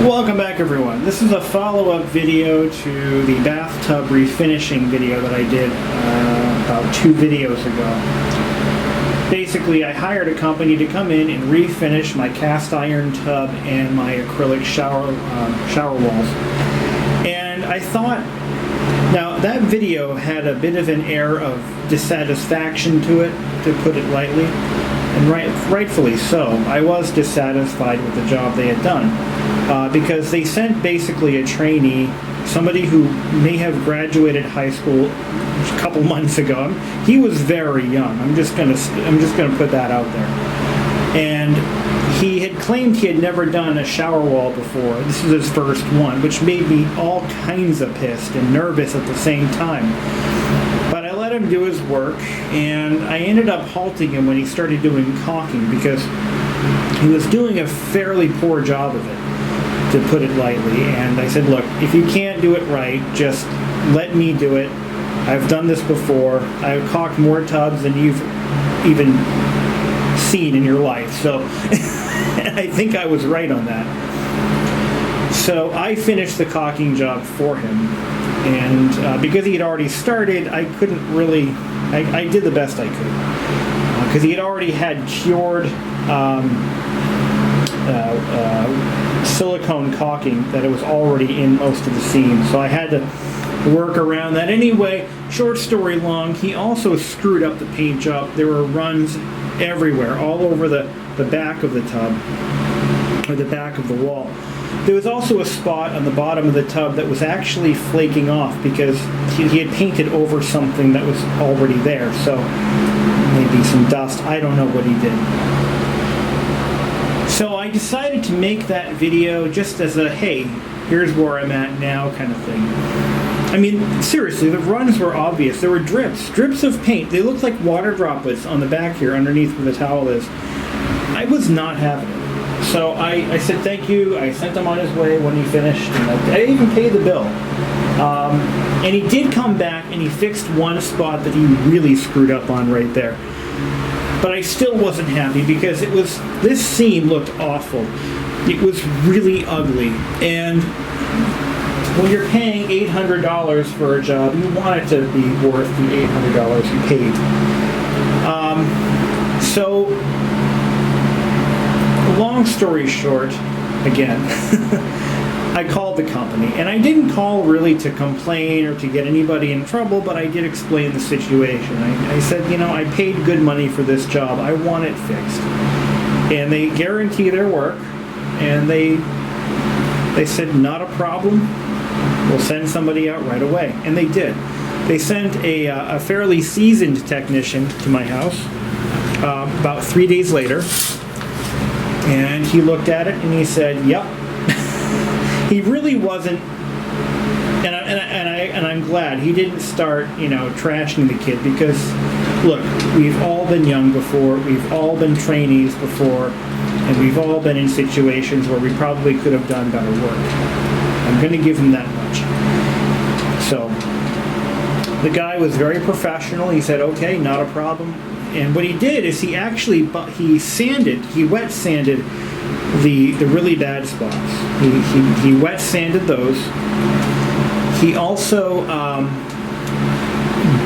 Welcome back, everyone. This is a follow-up video to the bathtub refinishing video that I did about 2 videos ago. Basically, I hired a company to come in and refinish my cast iron tub and my acrylic shower walls. And I thought, now that video had a bit of an air of dissatisfaction to it, to put it lightly, and rightfully so. I was dissatisfied with the job they had done. Because they sent basically a trainee, somebody who may have graduated high school a couple months ago. He was very young. I'm just gonna put that out there. And he had claimed he had never done a shower wall before. This is his first one, which made me all kinds of pissed and nervous at the same time. But I let him do his work, and I ended up halting him when he started doing caulking because he was doing a fairly poor job of it, to put it lightly. And I said, look, if you can't do it right, just let me do it. I've done this before. I've caulked more tubs than you've even seen in your life. So I think I was right on that. So I finished the caulking job for him. And because he had already started, I couldn't really, I did the best I could. Because he had already had cured silicone caulking that it was already in most of the seams, so I had to work around that. Anyway, short story long, he also screwed up the paint job. There were runs everywhere, all over the back of the tub, or the back of the wall. There was also a spot on the bottom of the tub that was actually flaking off because he had painted over something that was already there, so maybe some dust. I don't know what he did. So I decided to make that video just as a, hey, here's where I'm at now kind of thing. I mean, seriously, the runs were obvious. There were drips of paint. They looked like water droplets on the back here underneath where the towel is. I was not having it. So I said thank you. I sent him on his way when he finished. And I even paid the bill. And he did come back and he fixed one spot that he really screwed up on right there. But I still wasn't happy because this seam looked awful. It was really ugly. And when you're paying $800 for a job, you want it to be worth the $800 you paid. So, long story short, again, I called the company, and I didn't call really to complain or to get anybody in trouble, but I did explain the situation. I said, you know, I paid good money for this job. I want it fixed. And they guarantee their work, and they said, not a problem. We'll send somebody out right away. And they did. They sent a fairly seasoned technician to my house about 3 days later, and he looked at it and he said, yep. He really wasn't, and I'm glad he didn't start, you know, trashing the kid, because, look, we've all been young before, we've all been trainees before, and we've all been in situations where we probably could have done better work. I'm going to give him that much. So, the guy was very professional. He said, okay, not a problem. And what he did is he wet sanded the really bad spots. He wet sanded those. He also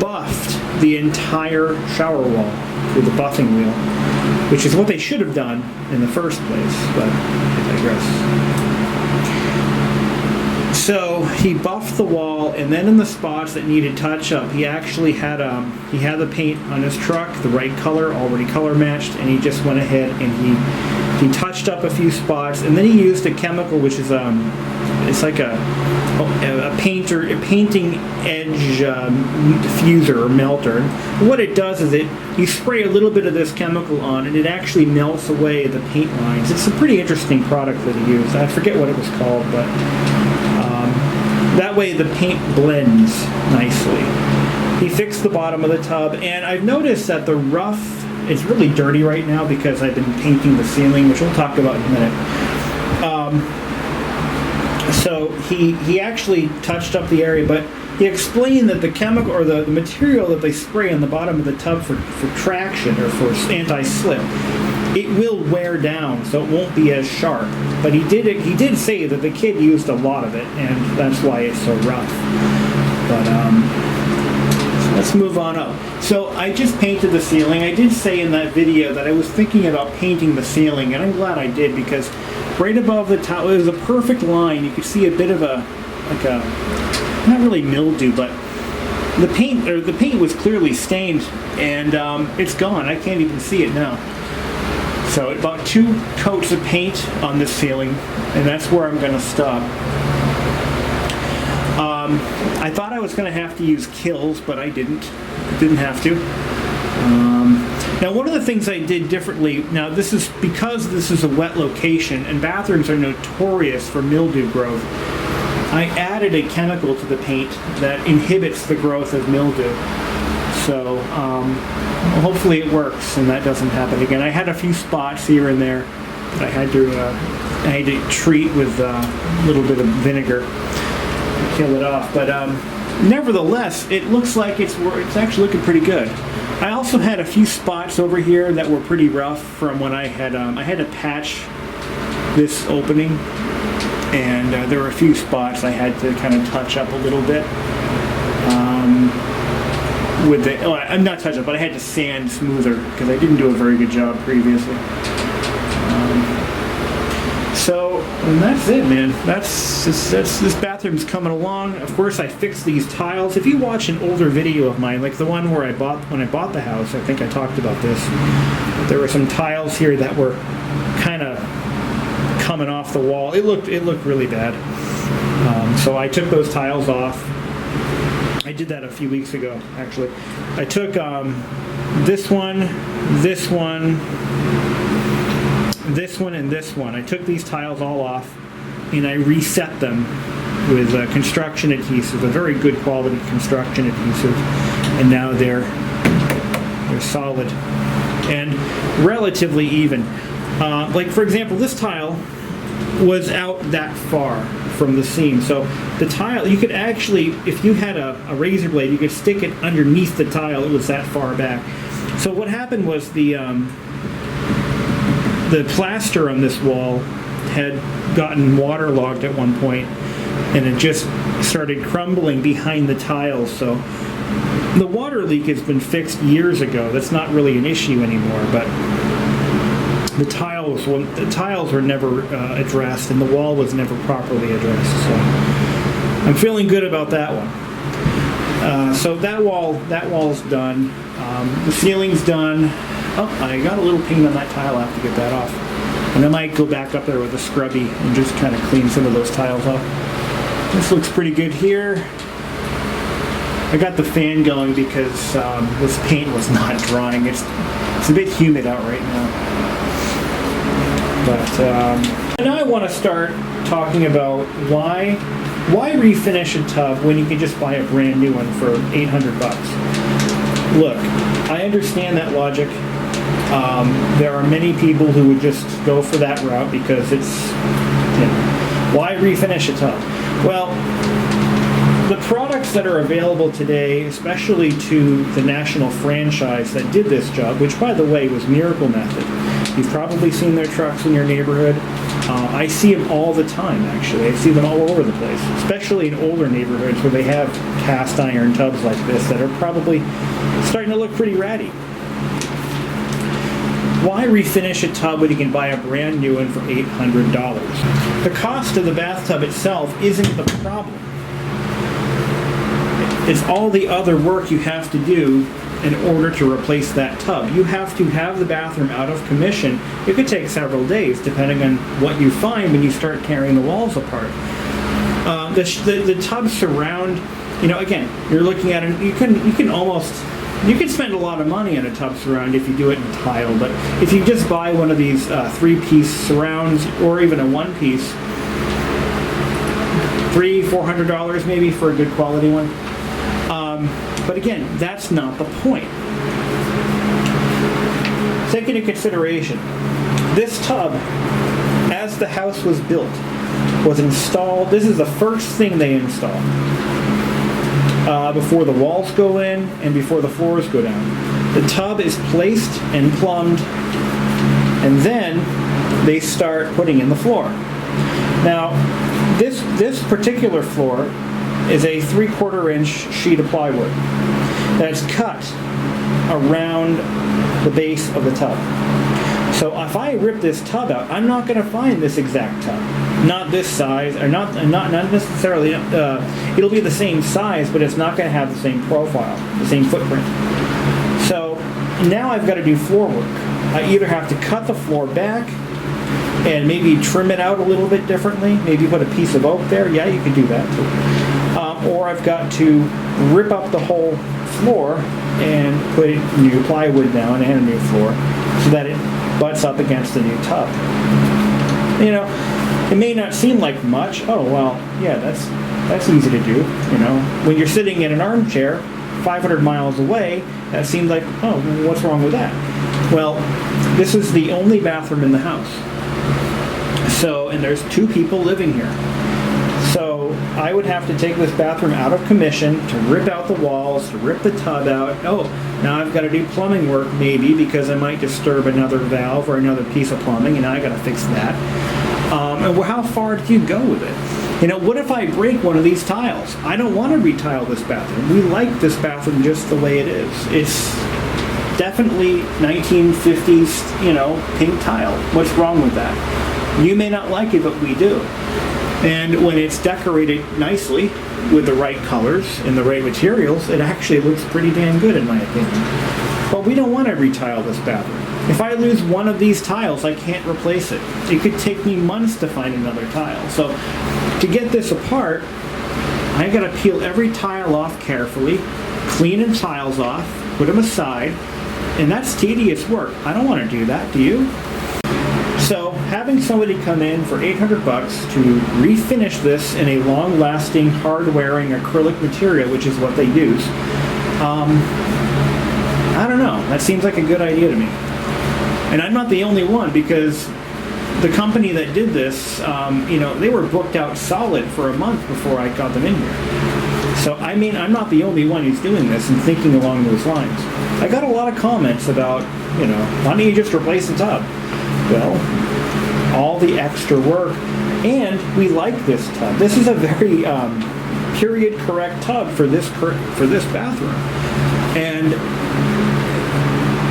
buffed the entire shower wall with the buffing wheel, which is what they should have done in the first place, but I digress. So he buffed the wall, and then in the spots that needed touch-up, he actually had the paint on his truck, the right color, already color matched, and he just went ahead and he touched up a few spots, and then he used a chemical which is it's like a painting edge diffuser or melter. And what it does is you spray a little bit of this chemical on, and it actually melts away the paint lines. It's a pretty interesting product that he used. I forget what it was called, but that way the paint blends nicely. He fixed the bottom of the tub, and I've noticed that the rough, it's really dirty right now because I've been painting the ceiling, which we'll talk about in a minute. So he actually touched up the area, but he explained that the chemical or the material that they spray on the bottom of the tub for traction or for anti-slip, it will wear down, so it won't be as sharp. But he did say that the kid used a lot of it, and that's why it's so rough. But so let's move on up. So I just painted the ceiling. I did say in that video that I was thinking about painting the ceiling, and I'm glad I did, because right above the top, it was a perfect line. You could see a bit of not really mildew, but the paint was clearly stained, and it's gone. I can't even see it now. So about 2 coats of paint on this ceiling, and that's where I'm going to stop. I thought I was going to have to use Kills, but I didn't. Didn't have to. Now, one of the things I did differently, now this is because this is a wet location, and bathrooms are notorious for mildew growth. I added a chemical to the paint that inhibits the growth of mildew. So hopefully it works and that doesn't happen again. I had a few spots here and there that I had to treat with a little bit of vinegar to kill it off. But nevertheless, it looks like it's actually looking pretty good. I also had a few spots over here that were pretty rough from when I had to patch this opening, and there were a few spots I had to kind of touch up a little bit. I'm not touch up, but I had to sand smoother because I didn't do a very good job previously. And that's it, man. This bathroom's coming along. Of course, I fixed these tiles. If you watch an older video of mine, like the one where when I bought the house, I think I talked about this. There were some tiles here that were kind of coming off the wall. It looked really bad. So I took those tiles off. I did that a few weeks ago, actually. I took this one, and this one. I took these tiles all off, and I reset them with construction adhesive, a very good quality construction adhesive, and now they're solid and relatively even. Like, for example, this tile was out that far from the seam, so the tile, you could actually, if you had a razor blade, you could stick it underneath the tile. It was that far back. So what happened was the plaster on this wall had gotten waterlogged at one point, and it just started crumbling behind the tiles. So the water leak has been fixed years ago. That's not really an issue anymore, but the tiles were never addressed, and the wall was never properly addressed. So I'm feeling good about that one. So that wall's done. The ceiling's done. Oh, I got a little paint on that tile. I have to get that off. And I might go back up there with a scrubby and just kind of clean some of those tiles off. This looks pretty good here. I got the fan going because this paint was not drying. It's a bit humid out right now. But now I want to start talking about why refinish a tub when you can just buy a brand new one for $800 bucks. Look, I understand that logic. There are many people who would just go for that route because it's, why refinish a tub? Well, the products that are available today, especially to the national franchise that did this job, which by the way was Miracle Method. You've probably seen their trucks in your neighborhood. I see them all the time, actually. I see them all over the place, especially in older neighborhoods where they have cast iron tubs like this that are probably starting to look pretty ratty. Why refinish a tub when you can buy a brand new one for $800? The cost of the bathtub itself isn't the problem. It's all the other work you have to do in order to replace that tub. You have to have the bathroom out of commission. It could take several days depending on what you find when you start tearing the walls apart. The tub surround, again, you're looking at it, you can spend a lot of money on a tub surround if you do it in tile, but if you just buy one of these 3-piece surrounds or even a 1-piece, $300-400 maybe for a good quality one. But again, that's not the point. Take into consideration, this tub, as the house was built, was installed, this is the first thing they install before the walls go in and before the floors go down. The tub is placed and plumbed And then they start putting in the floor. Now, this particular floor is a 3/4 inch sheet of plywood that's cut around the base of the tub. So if I rip this tub out, I'm not going to find this exact tub. Not this size, or not necessarily, it'll be the same size, but it's not going to have the same profile, the same footprint. So now I've got to do floor work. I either have to cut the floor back and maybe trim it out a little bit differently, maybe put a piece of oak there, yeah, you could do that too. Or I've got to rip up the whole floor and put new plywood down and a new floor so that it butts up against the new tub. You know, it may not seem like much. Oh, well, yeah, that's easy to do. You know, when you're sitting in an armchair 500 miles away, that seems like, oh, what's wrong with that? Well, this is the only bathroom in the house. So, and there's 2 people living here. So I would have to take this bathroom out of commission to rip out the walls, to rip the tub out. Oh, now I've got to do plumbing work maybe because I might disturb another valve or another piece of plumbing, and I got to fix that. And how far do you go with it? You know, what if I break one of these tiles? I don't want to retile this bathroom. We like this bathroom just the way it is. It's definitely 1950s, you know, pink tile. What's wrong with that? You may not like it, but we do. And when it's decorated nicely with the right colors and the right materials, it actually looks pretty damn good in my opinion. But we don't want to retile this bathroom. If I lose one of these tiles, I can't replace it. It could take me months to find another tile. So to get this apart, I got to peel every tile off carefully, clean the tiles off, put them aside, and that's tedious work. I don't want to do that, do you? So having somebody come in for $800 to refinish this in a long-lasting, hard-wearing acrylic material, which is what they use, I don't know. That seems like a good idea to me. And I'm not the only one, because the company that did this, you know, they were booked out solid for a month before I got them in here. So, I mean, I'm not the only one who's doing this and thinking along those lines. I got a lot of comments about, you know, why don't you just replace the tub? Well, all the extra work, and we like this tub. This is a very period correct tub for this bathroom, and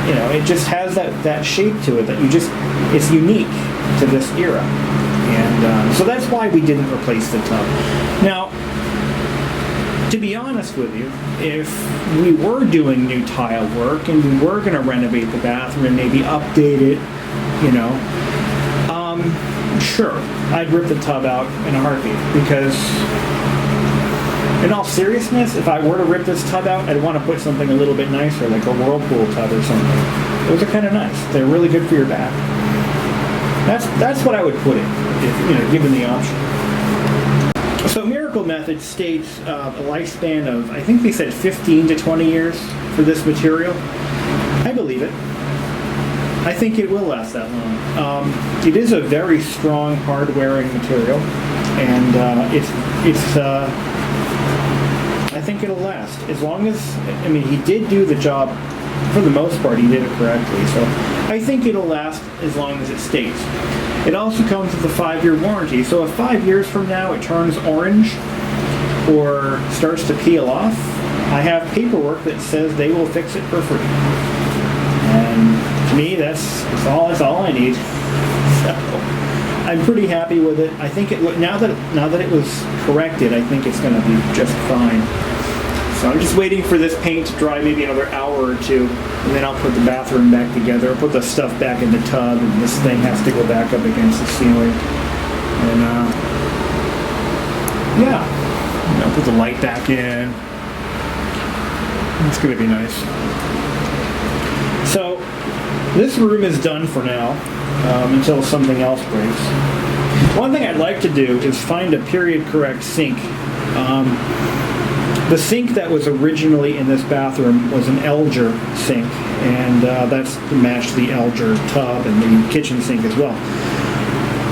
you know, it just has that shape to it that it's unique to this era, and so that's why we didn't replace the tub. Now, to be honest with you, if we were doing new tile work and we were going to renovate the bathroom and maybe update it, you know, sure, I'd rip the tub out in a heartbeat, because in all seriousness, if I were to rip this tub out, I'd want to put something a little bit nicer, like a Whirlpool tub or something. Those are kind of nice. They're really good for your bath. That's what I would put in, if, you know, given the option. So Miracle Method states a lifespan of, I think they said 15 to 20 years for this material. I believe it. I think it will last that long. It is a very strong, hard-wearing material, and I think it'll last as long as, I mean, he did do the job for the most part. He did it correctly, so I think it'll last as long as it stays. It also comes with a 5-year warranty, so if 5 years from now it turns orange or starts to peel off, I have paperwork that says they will fix it for free. And to me, that's all I need. So I'm pretty happy with it. I think now that it was corrected, I think it's going to be just fine. So I'm just waiting for this paint to dry, maybe another hour or two, and then I'll put the bathroom back together. I'll put the stuff back in the tub, and this thing has to go back up against the ceiling. And yeah, I'll put the light back in. It's going to be nice. So this room is done for now, until something else breaks. One thing I'd like to do is find a period correct sink. The sink that was originally in this bathroom was an Elger sink, and that's to match the Elger tub and the kitchen sink as well.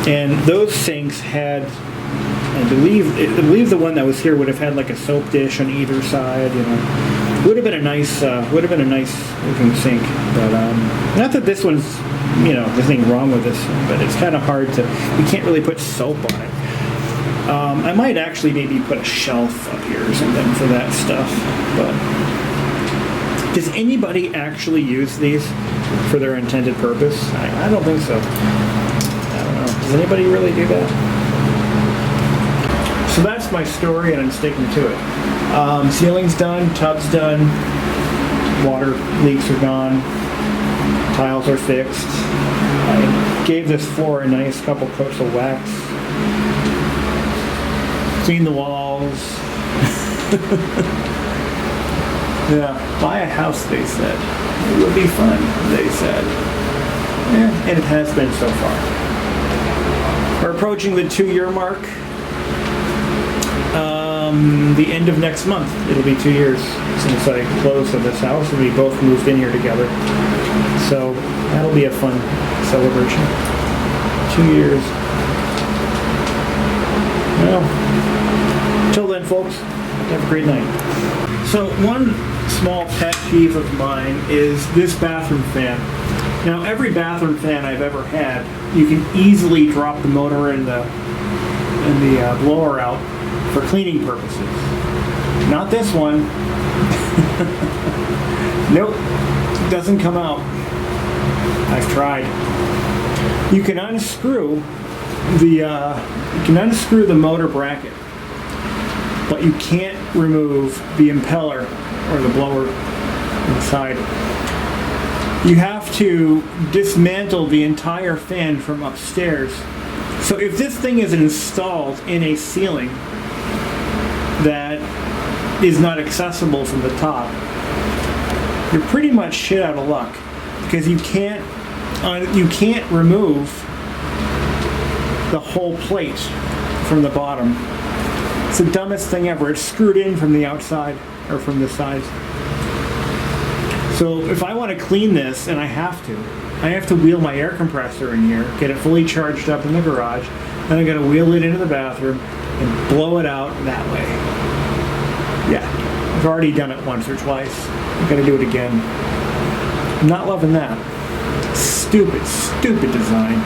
And those sinks had, I believe the one that was here would have had like a soap dish on either side. You know, would have been a nice looking sink. But not that this one's you know, there's nothing wrong with this, but it's kind of hard to, you can't really put soap on it. I might actually maybe put a shelf up here or something for that stuff, but does anybody actually use these for their intended purpose? I don't think so. I don't know. Does anybody really do that? So that's my story, and I'm sticking to it. Ceiling's done, tub's done, water leaks are gone, tiles are fixed. I gave this floor a nice couple coats of wax. Clean the walls. Yeah, buy a house, they said. It would be fun, they said. Yeah, and it has been so far. We're approaching the 2-year mark. The end of next month, it'll be 2 years since I closed on this house, and we both moved in here together. So that'll be a fun celebration. 2 years. Well, until then, folks, have a great night. So one small pet peeve of mine is this bathroom fan. Now, every bathroom fan I've ever had, you can easily drop the motor and the blower out for cleaning purposes. Not this one. Nope, it doesn't come out. I've tried. You can unscrew the motor bracket, but you can't remove the impeller or the blower inside. You have to dismantle the entire fan from upstairs. So if this thing is installed in a ceiling that is not accessible from the top, you're pretty much shit out of luck, because you can't remove the whole plate from the bottom. It's the dumbest thing ever. It's screwed in from the outside or from the sides. So if I want to clean this, and I have to wheel my air compressor in here, get it fully charged up in the garage, then I got to wheel it into the bathroom and blow it out that way. Yeah, I've already done it once or twice. I've got to do it again. I'm not loving that. Stupid, stupid design.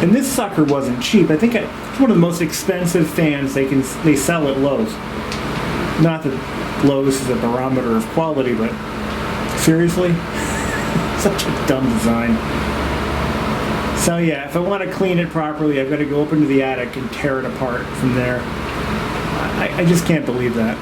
And this sucker wasn't cheap. I think it's one of the most expensive fans they sell at Lowe's. Not that Lowe's is a barometer of quality, but seriously? Such a dumb design. So yeah, if I want to clean it properly, I've got to go up into the attic and tear it apart from there. I just can't believe that.